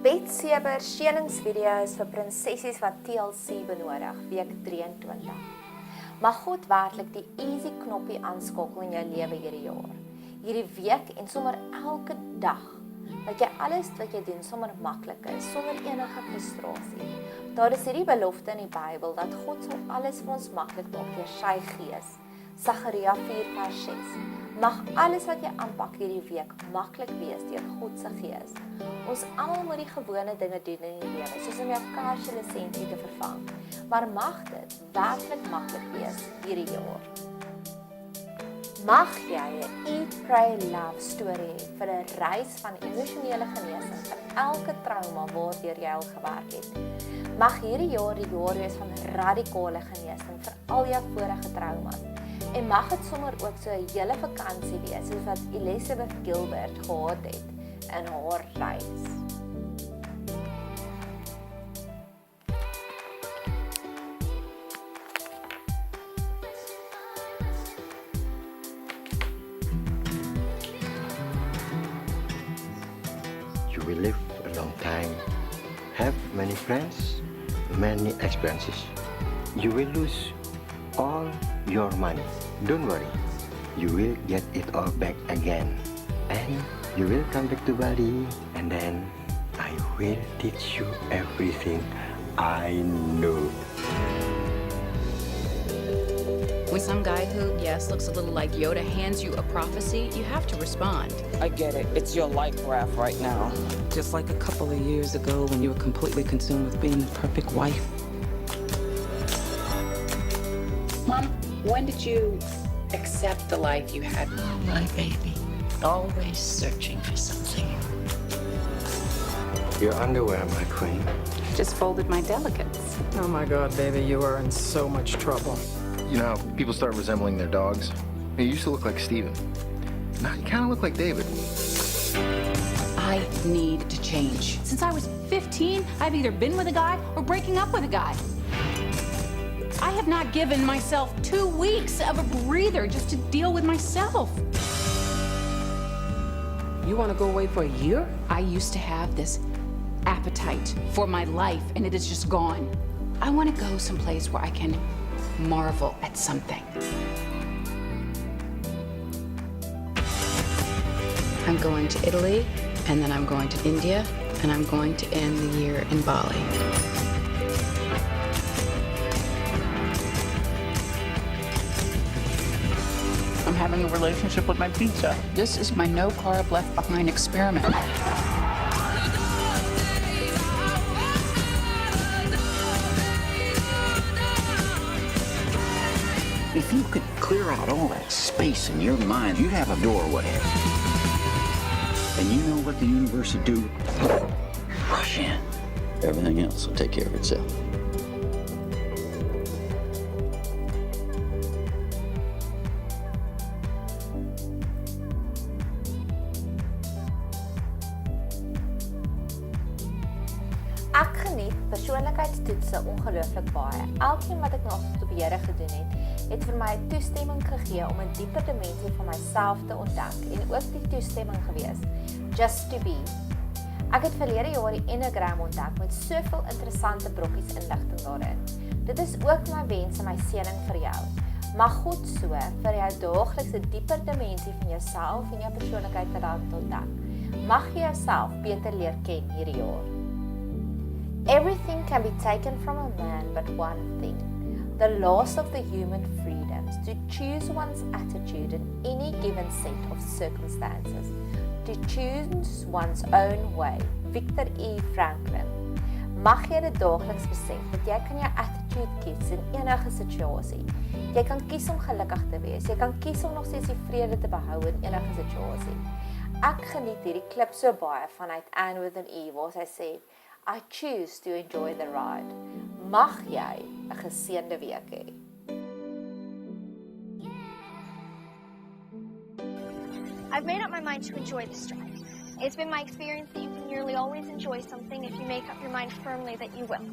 Betseber sjeningsvideo's vir prinsessies wat TLC benodig, week 23. Mag God werklik die easy knoppie aanskakel in jou lewe hierdie jaar. Hierdie week en sommer elke dag, dat jy alles wat jy doen sommer maklik is, sonder enige frustrasie. Daar is hierdie belofte in die Bybel dat God sal alles vir ons maklik maak deur sy gees. Sagaria 4:6. Mag alles wat jy aanpak hierdie week maklik wees deur God se gees. Ons almal moet die gewone dinge doen in die lewe, soos om jou kar se lisensie te vervang. Maar mag dit werklik maklik wees hierdie jaar. Mag jy 'n Eat, Pray, Love storie hê vir 'n reis van emosionele genesing vir elke trauma waardeur jy al gewerk het. Mag hierdie jaar die jaar wees van radikale genesing vir al jou vorige traumas. En mag het sommer ook so 'n hele vakansie wees, soos wat Elizabeth Gilbert gehad het in haar reis. You will live a long time, have many friends, many experiences. You will lose all your money. Don't worry, you will get it all back again. And you will come back to Bali, and then I will teach you everything I know. When some guy who, yes, looks a little like Yoda hands you a prophecy, you have to respond. I get it. It's your life raft right now. Just like a couple of years ago when you were completely consumed with being the perfect wife. Mom, when did you accept the life you had? Oh, my baby. Always searching for something. Your underwear, my queen. Just folded my delicates. Oh my God, baby, you are in so much trouble. You know how people start resembling their dogs? You used to look like Steven. Now you kind of look like David. I need to change. Since I was 15, I've either been with a guy or breaking up with a guy. I have not given myself 2 weeks of a breather just to deal with myself. You want to go away for a year? I used to have this appetite for my life, and it is just gone. I want to go someplace where I can marvel at something. I'm going to Italy, and then I'm going to India, and I'm going to end the year in Bali. I'm having a relationship with my pizza. This is my no carb left behind experiment. If you could clear out all that space in your mind, you'd have a doorway. And you know what the universe would do? Rush in. Everything else will take care of itself. Ek geniet persoonlikheidstoetse ongelooflik baie. Elkeen wat ek nog tot op hede gedoen het vir my toestemming gegee om 'n dieper dimensie van myself te ontdek en ook die toestemming gewees, just to be. Ek het verlede jaar die Enneagram ontdek met soveel interessante brokkies inligting daarin. Dit is ook my wens en my seëning vir jou. Mag God so vir jou daagliks 'n dieper dimensie van jouself en jou persoonlikheid te laat ontdek. Mag jy jouself beter leer ken hierdie jaar. Everything can be taken from a man but one thing, the loss of the human freedoms to choose one's attitude in any given set of circumstances, to choose one's own way. Victor E. Franklin. Mag jy dit daagliks besef dat jy kan jou attitude kies in enige situasie. Jy kan kies om gelukkig te wees, jy kan kies om nog steeds die vrede te behou in enige situasie. Ek geniet hierdie klip so baie vanuit Anne with an E waar sy sê, I choose to enjoy the ride. Mag jy 'n geseënde week hê. I've made up my mind to enjoy this drive. It's been my experience that you can nearly always enjoy something if you make up your mind firmly that you will.